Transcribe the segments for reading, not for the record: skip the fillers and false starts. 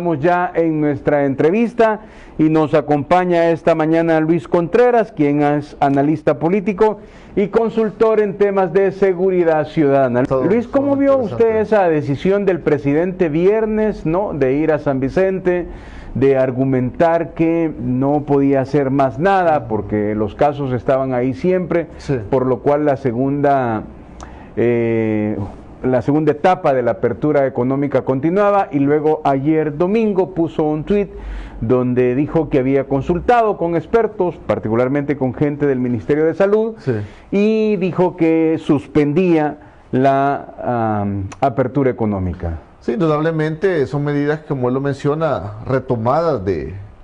Estamos ya en nuestra entrevista y nos acompaña esta mañana Luis Contreras, quien es analista político y consultor en temas de seguridad ciudadana. Luis, ¿cómo vio usted esa decisión del presidente viernes, ¿no?, de ir a San Vicente, de argumentar que no podía hacer más nada porque los casos estaban ahí siempre, por lo cual la segunda etapa de la apertura económica continuaba, y luego ayer domingo puso un tuit donde dijo que había consultado con expertos, particularmente con gente del Ministerio de Salud, y dijo que suspendía la apertura económica? Sí, indudablemente son medidas, como él lo menciona, retomadas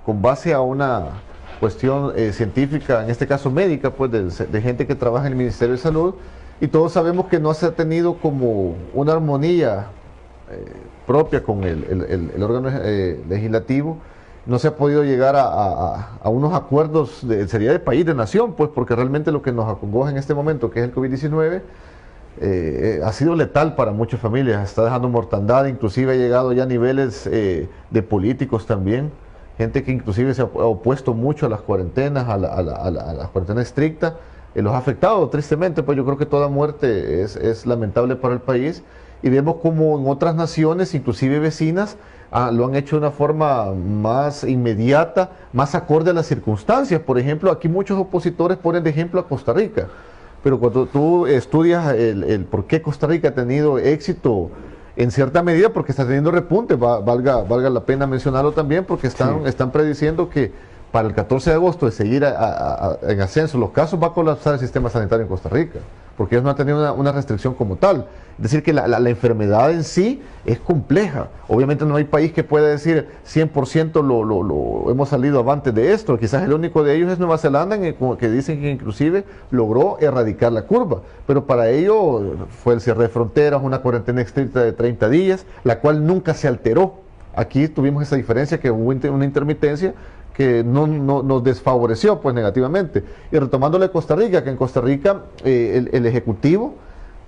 con base a una cuestión científica, en este caso médica, pues de gente que trabaja en el Ministerio de Salud. Y todos sabemos que no se ha tenido como una armonía propia con el órgano legislativo. No se ha podido llegar a unos acuerdos sería de país, de nación, pues, porque realmente lo que nos acongoja en este momento, que es el COVID-19, ha sido letal para muchas familias. Está dejando mortandad, inclusive ha llegado ya a niveles de políticos también. Gente que inclusive se ha opuesto mucho a las cuarentenas, a la cuarentena estricta. Los ha afectado tristemente, pues yo creo que toda muerte es lamentable para el país, y vemos como en otras naciones, inclusive vecinas, lo han hecho de una forma más inmediata, más acorde a las circunstancias. Por ejemplo, aquí muchos opositores ponen de ejemplo a Costa Rica, pero cuando tú estudias el por qué Costa Rica ha tenido éxito en cierta medida, porque está teniendo repunte, valga la pena mencionarlo también, porque están prediciendo que para el 14 de agosto de seguir en ascenso los casos, va a colapsar el sistema sanitario en Costa Rica, porque ellos no han tenido una restricción como tal. Es decir, que la enfermedad en sí es compleja. Obviamente no hay país que pueda decir 100% lo hemos salido avante de esto. Quizás el único de ellos es Nueva Zelanda, que dicen que inclusive logró erradicar la curva, pero para ello fue el cierre de fronteras, una cuarentena estricta de 30 días, la cual nunca se alteró. Aquí tuvimos esa diferencia, que hubo una intermitencia que no nos desfavoreció, pues, negativamente. Y retomándole a Costa Rica, que en Costa Rica el Ejecutivo,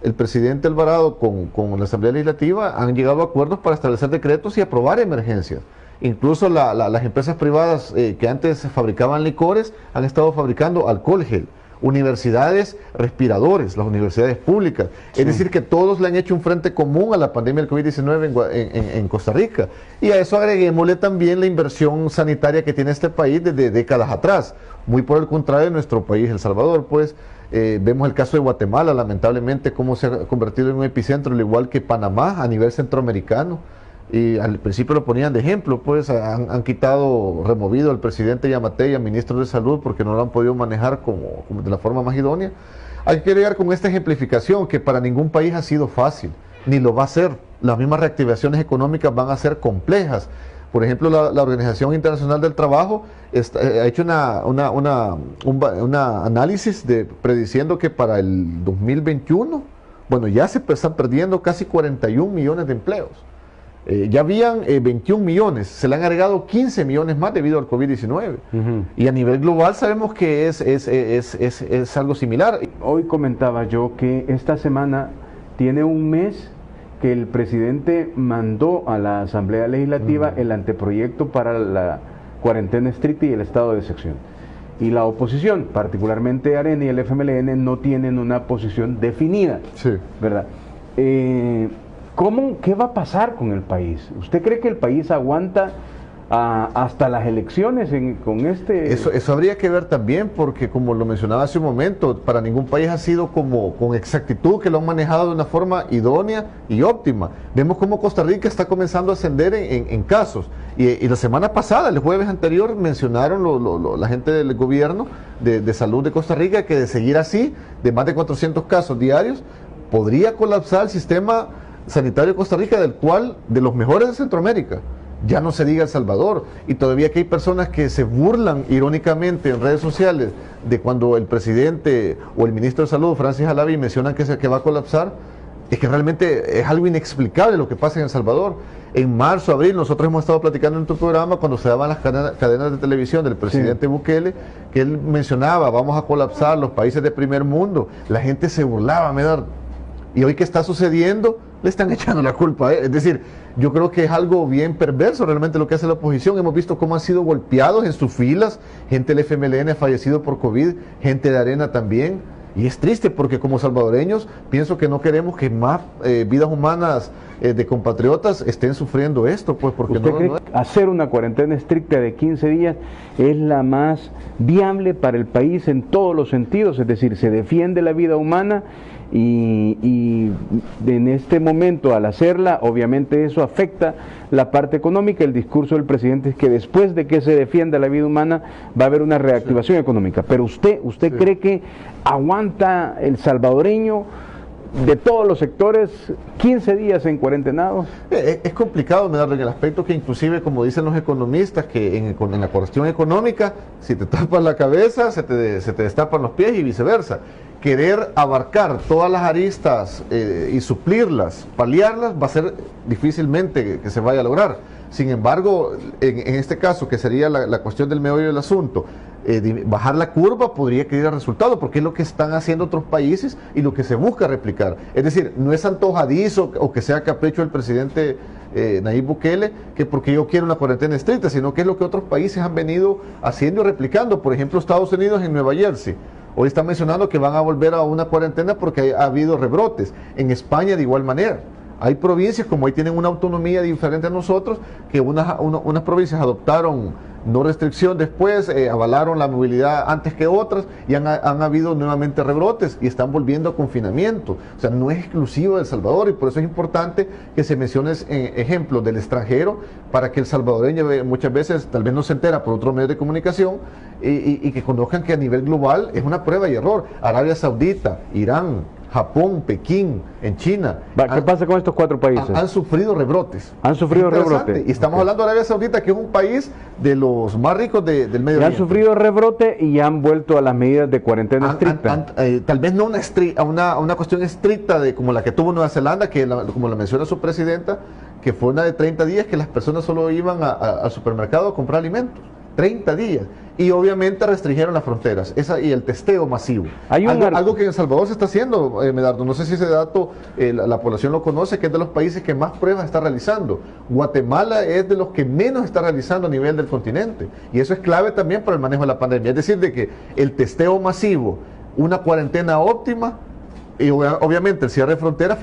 el presidente Alvarado con la Asamblea Legislativa han llegado a acuerdos para establecer decretos y aprobar emergencias. Incluso las empresas privadas que antes fabricaban licores han estado fabricando alcohol gel. Universidades, respiradores, las universidades públicas. Es decir, que todos le han hecho un frente común a la pandemia del COVID-19 en Costa Rica. Y a eso agreguémosle también la inversión sanitaria que tiene este país desde décadas atrás. Muy por el contrario de nuestro país, El Salvador, pues. Vemos el caso de Guatemala, lamentablemente, cómo se ha convertido en un epicentro, al igual que Panamá a nivel centroamericano. Y al principio lo ponían de ejemplo, pues han removido al presidente Yamatei, al ministro de Salud, porque no lo han podido manejar como de la forma más idónea. Hay que llegar con esta ejemplificación, que para ningún país ha sido fácil, ni lo va a ser. Las mismas reactivaciones económicas van a ser complejas. Por ejemplo, la Organización Internacional del Trabajo ha hecho un análisis prediciendo que para el 2021, bueno, ya se están perdiendo casi 41 millones de empleos. Ya habían 21 millones, se le han agregado 15 millones más debido al COVID-19. Y a nivel global sabemos que es algo similar. Hoy comentaba yo que esta semana tiene un mes que el presidente mandó a la Asamblea Legislativa el anteproyecto para la cuarentena estricta y el estado de excepción. Y la oposición, particularmente Arena y el FMLN, no tienen una posición definida, ¿verdad? ¿Qué va a pasar con el país? ¿Usted cree que el país aguanta hasta las elecciones con este...? Eso habría que ver también, porque como lo mencionaba hace un momento, para ningún país ha sido con exactitud que lo han manejado de una forma idónea y óptima. Vemos cómo Costa Rica está comenzando a ascender en casos. Y la semana pasada, el jueves anterior, mencionaron la gente del gobierno de salud de Costa Rica que de seguir así, de más de 400 casos diarios, podría colapsar el sistema sanitario de Costa Rica, de los mejores de Centroamérica. Ya no se diga El Salvador, y todavía que hay personas que se burlan irónicamente en redes sociales de cuando el presidente o el ministro de Salud, Francis Halabi, mencionan que va a colapsar. Es que realmente es algo inexplicable lo que pasa en El Salvador. En marzo, abril, nosotros hemos estado platicando en tu programa cuando se daban las cadenas de televisión del presidente Bukele, que él mencionaba, vamos a colapsar los países de primer mundo. La gente se burlaba, Y hoy que está sucediendo, le están echando la culpa a él. Es decir, yo creo que es algo bien perverso realmente lo que hace la oposición. Hemos visto cómo han sido golpeados en sus filas, gente del FMLN ha fallecido por COVID, gente de Arena también. Y es triste porque como salvadoreños pienso que no queremos que más vidas humanas de compatriotas estén sufriendo esto, pues porque ¿Usted cree que hacer una cuarentena estricta de 15 días es la más viable para el país en todos los sentidos? Es decir, se defiende la vida humana y en este momento al hacerla, obviamente eso afecta la parte económica. El discurso del presidente es que después de que se defienda la vida humana va a haber una reactivación económica. Pero usted cree que aguanta el salvadoreño de todos los sectores 15 días en cuarentenados. Es complicado, Medardo, en el aspecto que inclusive, como dicen los economistas, que en la cuestión económica, si te tapas la cabeza, se te destapan los pies y viceversa. Querer abarcar todas las aristas y suplirlas, paliarlas, va a ser difícilmente que se vaya a lograr. Sin embargo, en este caso, que sería la cuestión del meollo del asunto, bajar la curva podría que diera resultado, porque es lo que están haciendo otros países y lo que se busca replicar. Es decir, no es antojadizo o que sea capricho del presidente Nayib Bukele, que porque yo quiero una cuarentena estricta, sino que es lo que otros países han venido haciendo y replicando. Por ejemplo, Estados Unidos en Nueva Jersey. Hoy están mencionando que van a volver a una cuarentena porque ha habido rebrotes. En España de igual manera. Hay provincias, como ahí tienen una autonomía diferente a nosotros, que unas provincias adoptaron no restricción después, avalaron la movilidad antes que otras y han habido nuevamente rebrotes y están volviendo a confinamiento. O sea, no es exclusivo de El Salvador y por eso es importante que se mencione ejemplos del extranjero para que el salvadoreño muchas veces tal vez no se entera por otros medios de comunicación y que conozcan que a nivel global es una prueba y error. Arabia Saudita, Irán, Japón, Pekín, en China. ¿Qué pasa con estos 4 países? Han sufrido rebrotes. Han sufrido rebrotes. Y estamos hablando de Arabia Saudita, que es un país de los más ricos del Medio Oriente. Han sufrido rebrote y han vuelto a las medidas de cuarentena estricta. Tal vez no una cuestión estricta como la que tuvo Nueva Zelanda, que como la menciona su presidenta, que fue una de 30 días que las personas solo iban al supermercado a comprar alimentos. 30 días. Y obviamente restringieron las fronteras y el testeo masivo. Algo que en El Salvador se está haciendo, Medardo, no sé si ese dato la población lo conoce, que es de los países que más pruebas está realizando. Guatemala es de los que menos está realizando a nivel del continente. Y eso es clave también para el manejo de la pandemia. Es decir, de que el testeo masivo, una cuarentena óptima, y obviamente el cierre de fronteras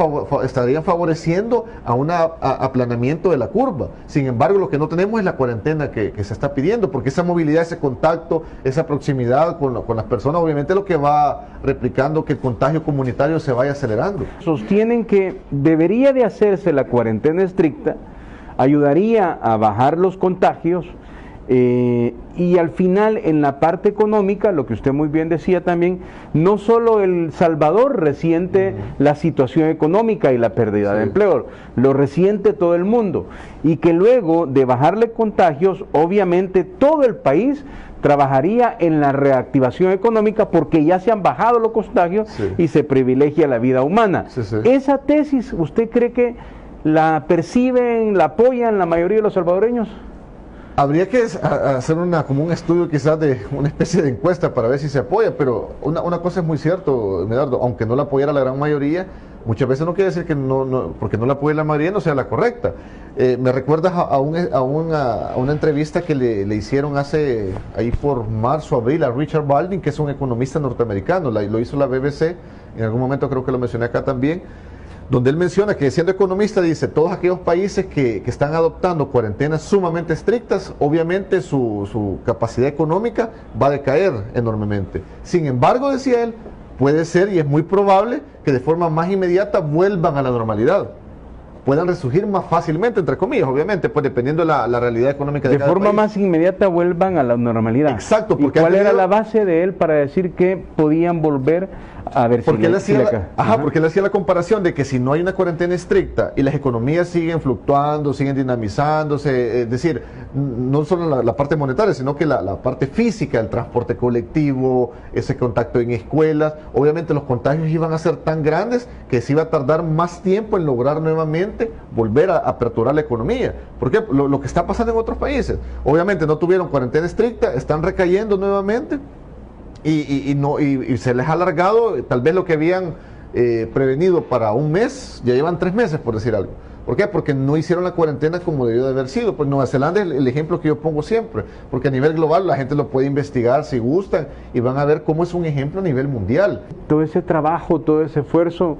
estaría favoreciendo a un aplanamiento de la curva. Sin embargo, lo que no tenemos es la cuarentena que se está pidiendo, porque esa movilidad, ese contacto, esa proximidad con las personas, obviamente lo que va replicando que el contagio comunitario se vaya acelerando. Sostienen que debería de hacerse la cuarentena estricta, ayudaría a bajar los contagios, y al final en la parte económica, lo que usted muy bien decía también, no solo El Salvador resiente la situación económica y la pérdida de empleo, lo resiente todo el mundo, y que luego de bajarle contagios, obviamente todo el país trabajaría en la reactivación económica porque ya se han bajado los contagios y se privilegia la vida humana. Esa tesis, ¿usted cree que la perciben, la apoyan la mayoría de los salvadoreños? Habría que hacer como un estudio quizás de una especie de encuesta para ver si se apoya, pero una cosa es muy cierto, Medardo, aunque no la apoyara la gran mayoría, muchas veces no quiere decir que porque no la apoye la mayoría no sea la correcta. Me recuerdas a una entrevista que le hicieron ahí por marzo, abril, a Richard Baldwin, que es un economista norteamericano, lo hizo la BBC, en algún momento creo que lo mencioné acá también, donde él menciona que siendo economista dice, todos aquellos países que están adoptando cuarentenas sumamente estrictas, obviamente su capacidad económica va a decaer enormemente. Sin embargo, decía él, puede ser y es muy probable que de forma más inmediata vuelvan a la normalidad, puedan resurgir más fácilmente, entre comillas, obviamente, pues dependiendo de la realidad económica de cada país. De forma más inmediata vuelvan a la normalidad. Exacto. Porque ¿cuál era la base de él para decir que podían volver a ver porque él hacía la comparación de que si no hay una cuarentena estricta y las economías siguen fluctuando, siguen dinamizándose, es decir, no solo la parte monetaria, sino que la parte física, el transporte colectivo, ese contacto en escuelas, obviamente los contagios iban a ser tan grandes que se iba a tardar más tiempo en lograr nuevamente volver a aperturar la economía. Porque lo que está pasando en otros países, obviamente no tuvieron cuarentena estricta, están recayendo nuevamente y se les ha alargado tal vez lo que habían prevenido para un mes, ya llevan 3 meses, por decir algo. ¿Por qué? Porque no hicieron la cuarentena como debió de haber sido. Pues Nueva Zelanda es el ejemplo que yo pongo siempre, porque a nivel global la gente lo puede investigar si gustan y van a ver cómo es un ejemplo a nivel mundial. Todo ese trabajo, todo ese esfuerzo,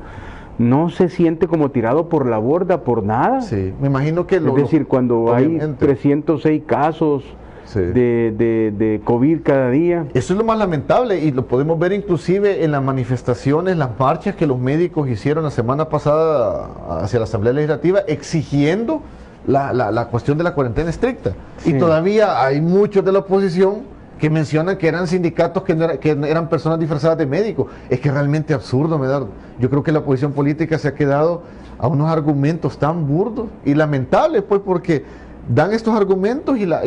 ¿no se siente como tirado por la borda por nada? Sí, me imagino que es decir, cuando obviamente hay 306 casos de COVID cada día. Eso es lo más lamentable y lo podemos ver inclusive en las manifestaciones, las marchas que los médicos hicieron la semana pasada hacia la Asamblea Legislativa exigiendo la cuestión de la cuarentena estricta. Sí. Y todavía hay muchos de la oposición que mencionan que eran sindicatos que eran personas disfrazadas de médicos. Es que es realmente absurdo, Medardo. Yo creo que la oposición política se ha quedado a unos argumentos tan burdos y lamentables, pues, porque dan estos argumentos y la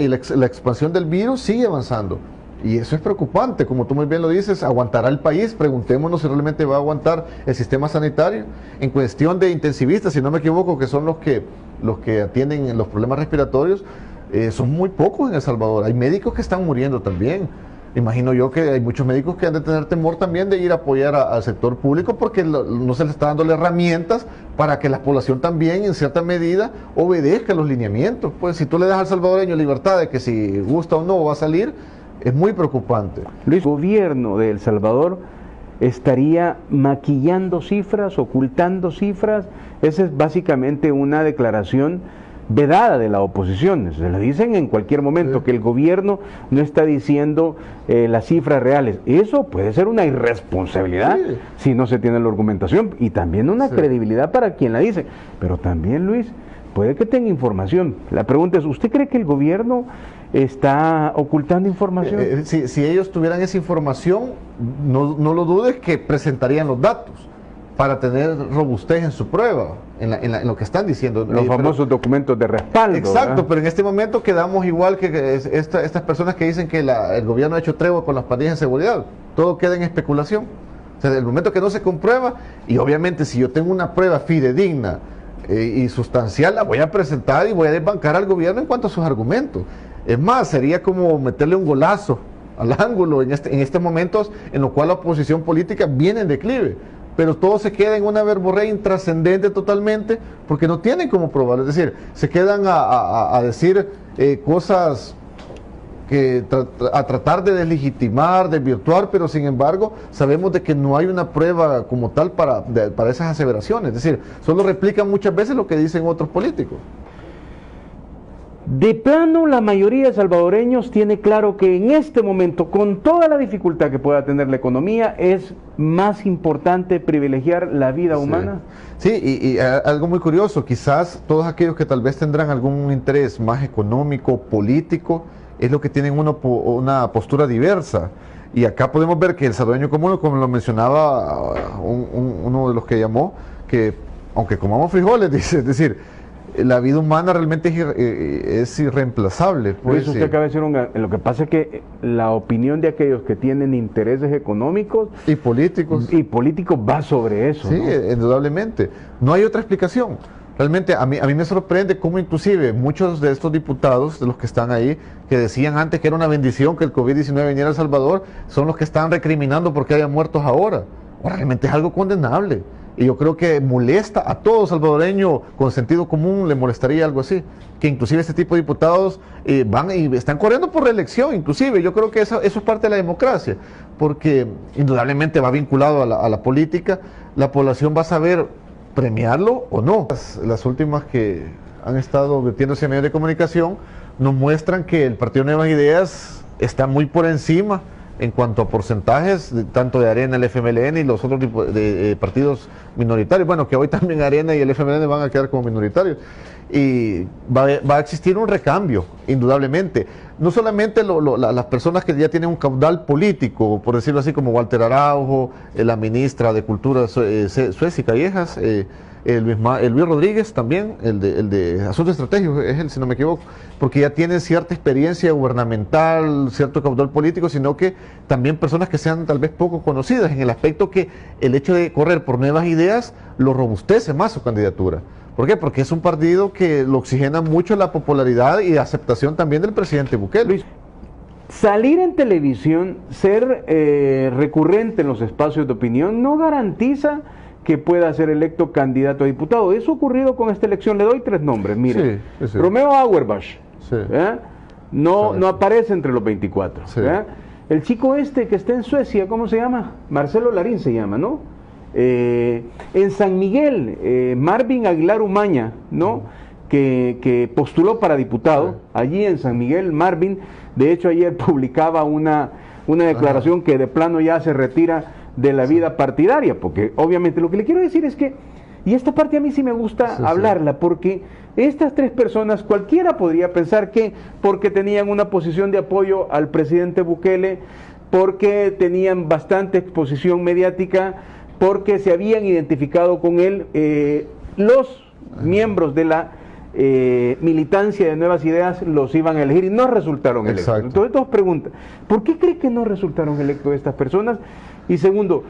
expansión del virus sigue avanzando. Y eso es preocupante, como tú muy bien lo dices, ¿aguantará el país? Preguntémonos si realmente va a aguantar el sistema sanitario. En cuestión de intensivistas, si no me equivoco, que son los que atienden los problemas respiratorios, son muy pocos en El Salvador. Hay médicos que están muriendo también. Imagino yo que hay muchos médicos que han de tener temor también de ir a apoyar al sector público porque no se les está dando herramientas para que la población también en cierta medida obedezca los lineamientos. Pues si tú le das al salvadoreño libertad de que si gusta o no va a salir, es muy preocupante. Luis, el gobierno de El Salvador estaría maquillando cifras, ocultando cifras. Esa es básicamente una declaración vedada de la oposición. Se lo dicen en cualquier momento, que el gobierno no está diciendo las cifras reales. Eso puede ser una irresponsabilidad si no se tiene la argumentación y también una credibilidad para quien la dice. Pero también, Luis, puede que tenga información. La pregunta es, ¿usted cree que el gobierno está ocultando información? Si ellos tuvieran esa información, no lo dudes que presentarían los datos para tener robustez en su prueba, en lo que están diciendo. Los famosos documentos de respaldo. Exacto, ¿verdad? pero en este momento quedamos igual que estas personas que dicen que el gobierno ha hecho tregua con las pandillas de seguridad. Todo queda en especulación. O sea, el momento que no se comprueba, y obviamente si yo tengo una prueba fidedigna y sustancial, la voy a presentar y voy a desbancar al gobierno en cuanto a sus argumentos. Es más, sería como meterle un golazo al ángulo en estos momentos en los cuales la oposición política viene en declive. Pero todo se queda en una verborrea intrascendente totalmente, porque no tienen cómo probarlo. Es decir, se quedan a decir cosas que a tratar de deslegitimar, desvirtuar, pero sin embargo sabemos de que no hay una prueba como tal para esas aseveraciones. Es decir, solo replican muchas veces lo que dicen otros políticos. De plano, la mayoría de salvadoreños tiene claro que en este momento, con toda la dificultad que pueda tener la economía, es más importante privilegiar la vida humana. Sí, y algo muy curioso, quizás todos aquellos que tal vez tendrán algún interés más económico, político, es lo que tienen una postura diversa. Y acá podemos ver que el salvadoreño común, como lo mencionaba uno de los que llamó, que aunque comamos frijoles, dice, es decir, la vida humana realmente es irreemplazable. Por eso usted acaba de decir, lo que pasa es que la opinión de aquellos que tienen intereses económicos y políticos va sobre eso. Sí, ¿no? Indudablemente. No hay otra explicación. Realmente a mí me sorprende cómo inclusive muchos de estos diputados, de los que están ahí, que decían antes que era una bendición que el COVID-19 viniera a El Salvador, son los que están recriminando porque haya muertos ahora. Realmente es algo condenable. Y yo creo que molesta a todo salvadoreño con sentido común, le molestaría algo así. Que inclusive este tipo de diputados van y están corriendo por reelección, inclusive. Yo creo que eso es parte de la democracia, porque indudablemente va vinculado a la política. La población va a saber premiarlo o no. Las últimas que han estado vertiéndose a medios de comunicación nos muestran que el Partido Nuevas Ideas está muy por encima en cuanto a porcentajes, tanto de Arena, el FMLN y los otros de partidos minoritarios. Bueno, que hoy también Arena y el FMLN van a quedar como minoritarios. Y va a existir un recambio, indudablemente. No solamente las personas que ya tienen un caudal político, por decirlo así, como Walter Araujo, la ministra de Cultura Sueci Callejas, el Luis Rodríguez también, el de Asuntos Estratégicos, es él, si no me equivoco, porque ya tienen cierta experiencia gubernamental, cierto caudal político, sino que también personas que sean tal vez poco conocidas, en el aspecto que el hecho de correr por Nuevas Ideas lo robustece más su candidatura. ¿Por qué? Porque es un partido que lo oxigena mucho la popularidad y aceptación también del presidente Bukele. Luis, salir en televisión, ser recurrente en los espacios de opinión, no garantiza que pueda ser electo candidato a diputado. Eso ha ocurrido con esta elección. Le doy 3 nombres, miren. Sí. Romeo Auerbach, sí. No aparece entre los 24. Sí. El chico este que está en Suecia, ¿cómo se llama? Marcelo Larín se llama, ¿no? En San Miguel, Marvin Aguilar Umaña, ¿no? Que postuló para diputado. Allí en San Miguel, Marvin, de hecho ayer publicaba una declaración que de plano ya se retira de la vida partidaria, porque obviamente lo que le quiero decir es que, y esta parte a mí sí me gusta hablarla, porque estas 3 personas, cualquiera podría pensar que porque tenían una posición de apoyo al presidente Bukele, porque tenían bastante exposición mediática, porque se habían identificado con él, los miembros de la militancia de Nuevas Ideas los iban a elegir y no resultaron electos. Entonces todos preguntan, ¿por qué cree que no resultaron electos estas personas? Y segundo,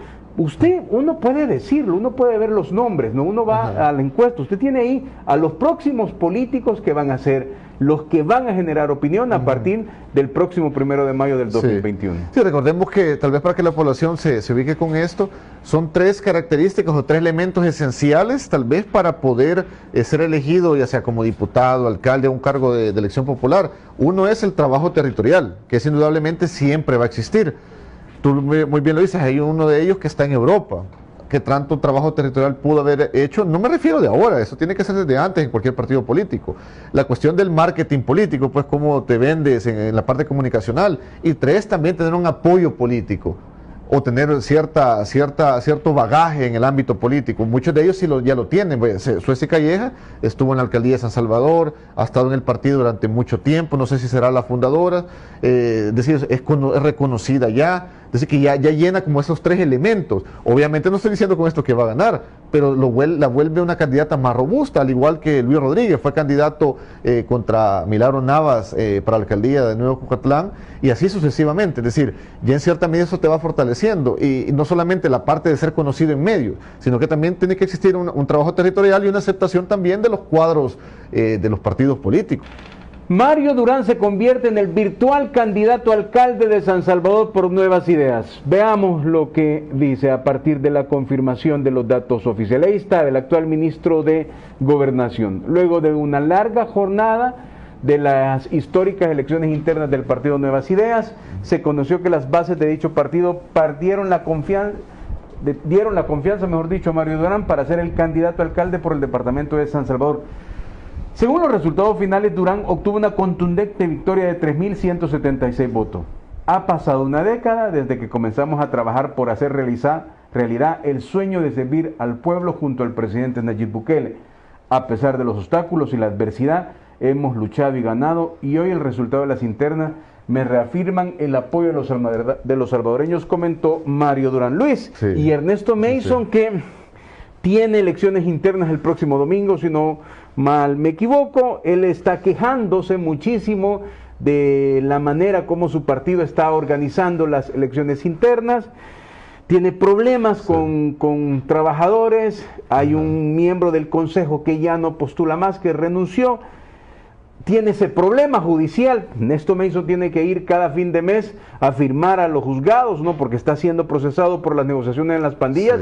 uno puede decirlo, uno puede ver los nombres, ¿no? Uno va a la encuesta, usted tiene ahí a los próximos políticos que van a ser los que van a generar opinión a partir del próximo 1 de mayo del 2021. Sí, recordemos que tal vez para que la población se ubique con esto, son 3 características o 3 elementos esenciales tal vez para poder ser elegido, ya sea como diputado, alcalde o un cargo de elección popular. Uno es el trabajo territorial, que es indudablemente siempre va a existir. Tú muy bien lo dices, hay uno de ellos que está en Europa, que tanto trabajo territorial pudo haber hecho. No me refiero de ahora, eso tiene que ser desde antes en cualquier partido político. La cuestión del marketing político, pues cómo te vendes en la parte comunicacional. Y 3, también tener un apoyo político o tener cierto bagaje en el ámbito político. Muchos de ellos sí ya lo tienen. Suecia Calleja estuvo en la alcaldía de San Salvador, ha estado en el partido durante mucho tiempo, no sé si será la fundadora, es reconocida ya, es decir, que ya llena como esos 3 elementos. Obviamente no estoy diciendo con esto que va a ganar, pero la vuelve una candidata más robusta, al igual que Luis Rodríguez, fue candidato contra Milagro Navas para la alcaldía de Nuevo Cucatlán, y así sucesivamente. Es decir, ya en cierta medida eso te va fortaleciendo, y no solamente la parte de ser conocido en medios, sino que también tiene que existir un trabajo territorial y una aceptación también de los cuadros de los partidos políticos. Mario Durán se convierte en el virtual candidato a alcalde de San Salvador por Nuevas Ideas. Veamos lo que dice a partir de la confirmación de los datos oficiales. Ahí está el actual ministro de Gobernación. Luego de una larga jornada de las históricas elecciones internas del partido Nuevas Ideas, se conoció que las bases de dicho partido dieron la confianza, mejor dicho, a Mario Durán para ser el candidato a alcalde por el departamento de San Salvador. Según los resultados finales, Durán obtuvo una contundente victoria de 3.176 votos. Ha pasado una década desde que comenzamos a trabajar por hacer realidad el sueño de servir al pueblo junto al presidente Nayib Bukele. A pesar de los obstáculos y la adversidad, hemos luchado y ganado, y hoy el resultado de las internas me reafirman el apoyo de los salvadoreños, comentó Mario Durán. Luis, y Ernesto Mason, que tiene elecciones internas el próximo domingo, si no mal me equivoco. Él está quejándose muchísimo de la manera como su partido está organizando las elecciones internas. Tiene problemas con trabajadores. Hay un miembro del consejo que ya no postula más, que renunció. Tiene ese problema judicial. Ernesto Mason tiene que ir cada fin de mes a firmar a los juzgados, ¿no? Porque está siendo procesado por las negociaciones en las pandillas.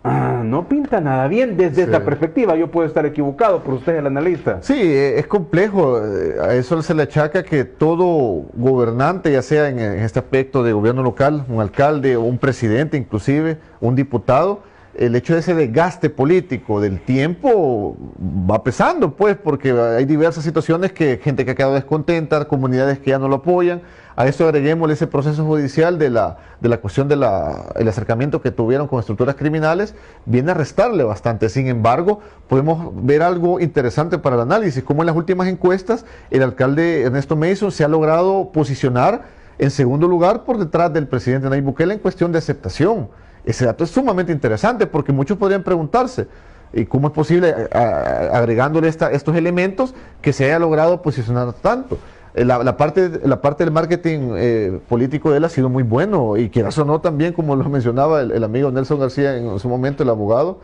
No pinta nada bien desde esta perspectiva. Yo puedo estar equivocado, pero usted es el analista. Sí, es complejo. A eso se le achaca que todo gobernante, ya sea en este aspecto de gobierno local, un alcalde o un presidente, inclusive un diputado, el hecho de ese desgaste político del tiempo va pesando, pues, porque hay diversas situaciones, que gente que ha quedado descontenta, comunidades que ya no lo apoyan. A eso agreguémosle ese proceso judicial de la cuestión del acercamiento que tuvieron con estructuras criminales, viene a restarle bastante. Sin embargo, podemos ver algo interesante para el análisis, como en las últimas encuestas el alcalde Ernesto Mason se ha logrado posicionar en segundo lugar por detrás del presidente Nayib Bukele en cuestión de aceptación. Ese dato es sumamente interesante, porque muchos podrían preguntarse, ¿y cómo es posible, agregándole estos elementos, que se haya logrado posicionar tanto? La parte del marketing político de él ha sido muy bueno, y quieras o no también, como lo mencionaba el amigo Nelson García en su momento, el abogado,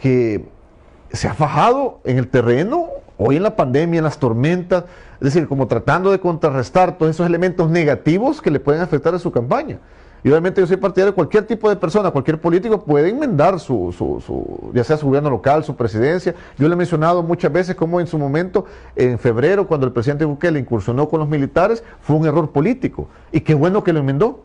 que se ha fajado en el terreno, hoy en la pandemia, en las tormentas, es decir, como tratando de contrarrestar todos esos elementos negativos que le pueden afectar a su campaña. Y obviamente yo soy partidario de cualquier tipo de persona, cualquier político puede enmendar ya sea su gobierno local, su presidencia. Yo le he mencionado muchas veces cómo en su momento, en febrero, cuando el presidente Bukele incursionó con los militares, fue un error político. Y qué bueno que lo enmendó.